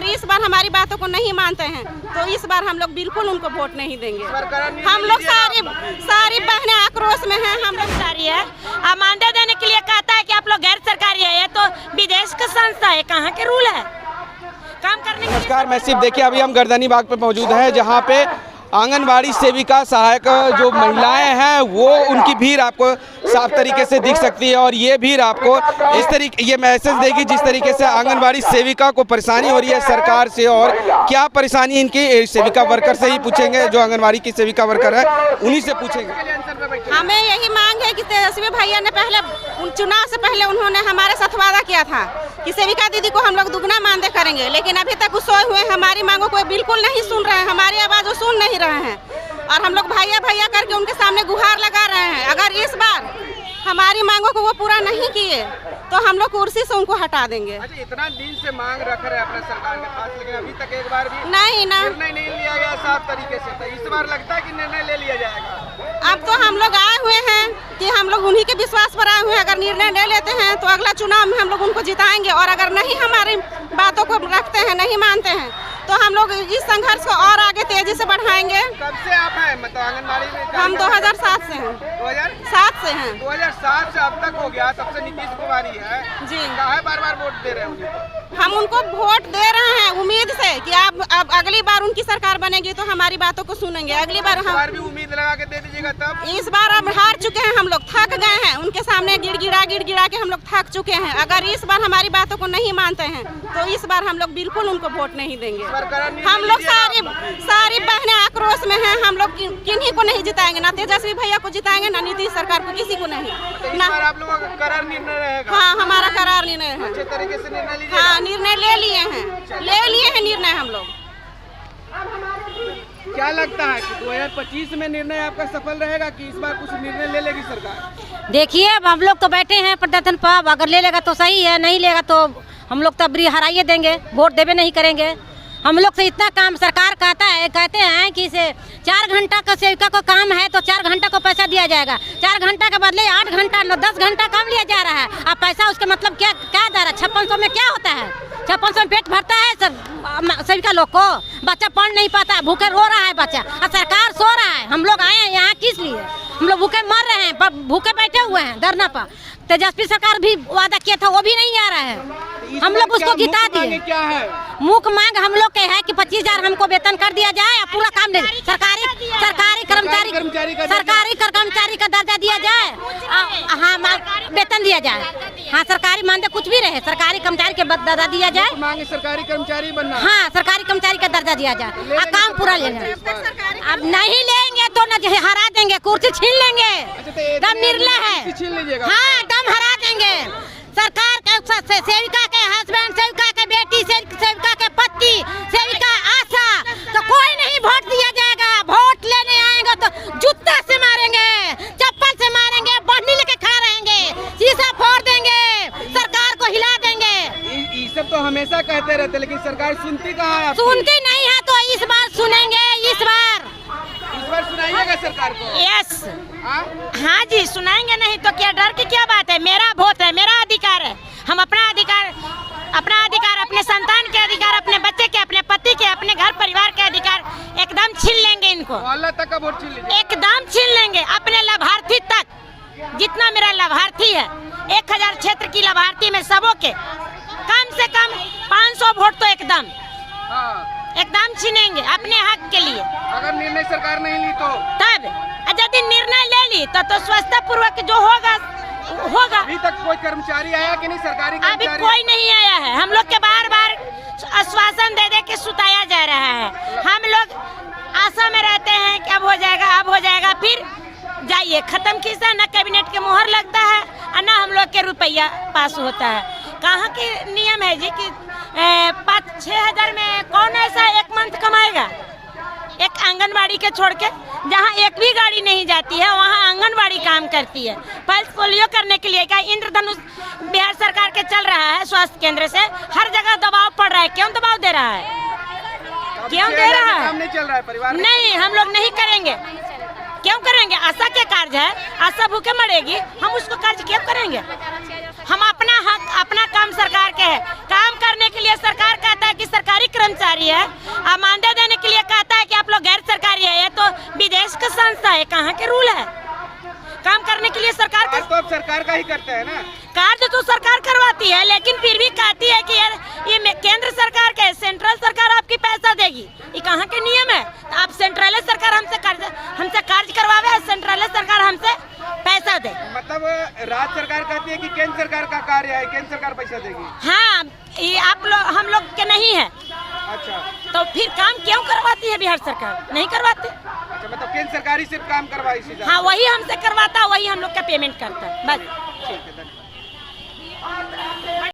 अगर इस बार हमारी बातों को नहीं मानते हैं तो इस बार हम लोग बिल्कुल उनको वोट नहीं देंगे। हम लोग सारी बहनें आक्रोश में हैं। हम लोग सरकारी है, अब मानदेय देने के लिए कहता है कि आप लोग गैर सरकारी है, ये तो विदेश का संस्था है, कहाँ के रूल है काम करने के। नमस्कार, मैं सिर्फ देखिए अभी हम गर्दनी बाग पे मौजूद हैं, जहाँ पे आंगनबाड़ी सेविका सहायक जो महिलाएं हैं वो उनकी भीड़ आपको साफ तरीके से दिख सकती है और ये भीड़ आपको इस तरीके ये मैसेज देगी जिस तरीके से आंगनबाड़ी सेविका को परेशानी हो रही है सरकार से। और क्या परेशानी इनकी सेविका वर्कर से ही पूछेंगे, जो आंगनबाड़ी की सेविका वर्कर है उन्हीं से पूछेंगे। हमें यही मांग है कि तेजस्वी भैया ने पहले चुनाव से पहले उन्होंने हमारे साथ वादा किया था कि सेविका दीदी को हम लोग दुगना मानदेय करेंगे, लेकिन अभी तक वो सोए हुए हमारी मांगों को बिल्कुल नहीं सुन रहे हैं, हमारी आवाज़ वो सुन नहीं रहे हैं और हम लोग भैया भैया करके उनके सामने गुहार लगा रहे हैं। अगर इस बार हमारी मांगों को वो पूरा नहीं किए तो हम लोग कुर्सी से उनको हटा देंगे। अच्छा, इतना दिन से मांग रख रहे हैं अपने सरकार के पास, लेकिन अभी तक एक बार भी निर्णय नहीं लिया गया साफ तरीके से। तो इस बार लगता है कि निर्णय ले लिया जाएगा। अब तो हम लोग आए हुए हैं कि हम लोग उन्हीं के विश्वास पर आए हुए हैं। अगर निर्णय ले लेते हैं तो अगला चुनाव में हम लोग उनको जिताएंगे और अगर नहीं हमारी बातों को रखते हैं, नहीं मानते हैं तो हम लोग इस संघर्ष को और आगे तेजी से बढ़ाएंगे। कब से आप हैं मतलब आंगनबाड़ी में? हम 2007 से हैं। 2007 से हैं। 2007 से अब तक हो गया, तब से नीतीश कुमार ही है जी। काहे बार-बार वोट दे रहे हैं? हम उनको वोट दे रहे हैं उम्मीद से कि आप अब अगली बार उनकी सरकार बनेगी तो हमारी बातों को सुनेंगे। अगली बार हम भी उम्मीद लगा के दे दीजिएगा तब। इस बार अब हार चुके हैं, हम लोग थक गए हैं, उनके सामने गिड़गिड़ा के हम लोग थक चुके हैं। अगर इस बार हमारी बातों को नहीं मानते हैं तो इस बार हम लोग बिल्कुल उनको वोट नहीं देंगे। हम लोग सारी बहनें आक्रोश में हैं। हम लोग किन्हीं को नहीं जिताएंगे, ना तेजस्वी भैया को जिताएंगे ना नीतीश सरकार को, किसी को नहीं। ना आप लोगों का करार निर्णय रहेगा? हाँ, हमारा करार निर्णय है। अच्छे तरीके से निर्णय लीजिए। हाँ, निर्णय ले लिए हैं निर्णय हम लोग। क्या लगता है कि 2025 में निर्णय आपका सफल रहेगा कि इस बार कुछ निर्णय ले लेगी सरकार? देखिए, अब हम लोग तो बैठे हैं प्रदर्शन पर, अगर ले लेगा तो सही है, नहीं लेगा तो हम लोग तब हराइए देंगे, वोट देवे नहीं करेंगे। हम लोग से इतना काम सरकार कहते हैं कि इसे 4 घंटा का सेविका को काम है तो 4 घंटा को पैसा दिया जाएगा। 4 घंटा के बदले 8 घंटा 10 घंटा काम लिया जा रहा है। अब पैसा उसके मतलब क्या जा रहा है? 5600 में क्या होता है? 5600 में पेट भरता है सब सेविका लोग को? बच्चा पढ़ नहीं पाता, भूखे रो रहा है बच्चा और सरकार सो रहा है। हम लोग आए हैं यहाँ किस लिए? हम लोग भूखे मर रहे हैं, भूखे बैठे हुए हैं धरना पर। तेजस्वी सरकार भी वादा किया था, वो भी नहीं आ रहा है। हम लोग उसको जिता दिए। क्या है मुख्य मांग हम लोग के है कि 25,000 हमको वेतन कर दिया जाए, पूरा काम नहीं, सरकारी कर्मचारी का दर्जा दिया जाए। हाँ, वेतन दिया जाए। हाँ, सरकारी मानदेय कुछ भी रहे, सरकारी कर्मचारी के दर्जा दिया जाए। मांग सरकारी कर्मचारी बनना। हाँ, सरकारी कर्मचारी का दर्जा दिया जाए और काम पूरा ले जाए। अब नहीं लेंगे तो न हरा देंगे, कुर्सी छीन लेंगे। दम निर्णय है। हाँ, दम हरा देंगे। सरकार के सेविका के हस्बैंड, सेविका के बेटी, सेविका के पति, सेविका आशा, तो कोई नहीं वोट दिया जाएगा। वोट लेने आएंगे तो जूता से मारेंगे, चप्पल से मारेंगे, बढ़नी लेके खा रहेंगे, शीशा फोड़ देंगे, सरकार को हिला देंगे। ये सब तो हमेशा कहते रहते, लेकिन सरकार सुनती कहाँ है? सुनती नहीं है तो इस बार सुनेंगे। इस बार सुनाइएगा सरकार को? यस। हाँ जी, सुनाएंगे, नहीं तो क्या डर की क्या बात है? मेरा वोट है, मेरा अधिकार है। हम अपना अधिकार, अपने संतान के अधिकार, अपने बच्चे के, अपने पति के, अपने घर परिवार के अधिकार एकदम छीन लेंगे इनको। अल्लाह तक का वोट छीन लेंगे, एकदम छीन लेंगे। अपने लाभार्थी तक, जितना मेरा लाभार्थी है, 1000 क्षेत्र की लाभार्थी में सबों के कम से कम 500 वोट तो एकदम छीनेंगे अपने हक के लिए। अगर निर्णय सरकार नहीं ली तो तब यदि निर्णय ले ली तो स्वच्छता पूर्वक जो होगा। अभी तक कोई कर्मचारी आया कि नहीं? सरकारी अभी कोई नहीं आया है। हम लोग के बार आश्वासन दे के सुताया जा रहा है। हम लोग आशा में रहते हैं कि अब हो जाएगा, फिर जाइए खत्म खिस्सा। न कैबिनेट के मोहर लगता है और न हम लोग के रुपया पास होता है। कहाँ के नियम है जी कि 5-6 हज़ार में कौन ऐसा एक मंथ कमाएगा? एक आंगनबाड़ी के छोड़ के, जहाँ एक भी गाड़ी नहीं जाती है वहाँ आंगनबाड़ी काम करती है। पल्स पोलियो करने के लिए क्या इंद्रधनुष बिहार सरकार के चल रहा है, स्वास्थ्य केंद्र से हर जगह दबाव पड़ रहा है। क्यों दबाव दे रहा है? क्यों दे रहा है? काम नहीं चल रहा है परिवार नहीं, हम लोग नहीं करेंगे। क्यों करेंगे? आशा के कार्य है, आशा भूखे मरेगी, हम उसको कार्य क्यों करेंगे? हम अपना हक, अपना काम सरकार के है। काम करने के लिए सरकार कहता है कि सरकारी कर्मचारी है, अब मानदेय देने के लिए कहता है कि आप लोग गैर सरकारी है। ये तो विदेश का संस्था है, कहाँ के रूल है? काम करने के लिए सरकार का, तो अब सरकार का ही करते हैं ना। कार्य तो सरकार करवाती है, लेकिन फिर भी कहती है कि यार ये केंद्र सरकार का है, सेंट्रल सरकार आपकी पैसा देगी। ये कहाँ के नियम है? तो आप सेंट्रल सरकार हमसे कार्य करवावे, सेंट्रल सरकार हमसे पैसा दे। मतलब राज्य सरकार कहती है कि केंद्र सरकार का कार्य है, केंद्र सरकार पैसा देगी। हाँ, ये आप लोग हम लोग के नहीं है। अच्छा, तो फिर काम क्यों करवाती है बिहार सरकार? नहीं करवाती। अच्छा, मतलब केंद्र सरकार ही सिर्फ काम करवाई। हाँ, वही हमसे करवाता, वही हम लोग का पेमेंट करता है बस।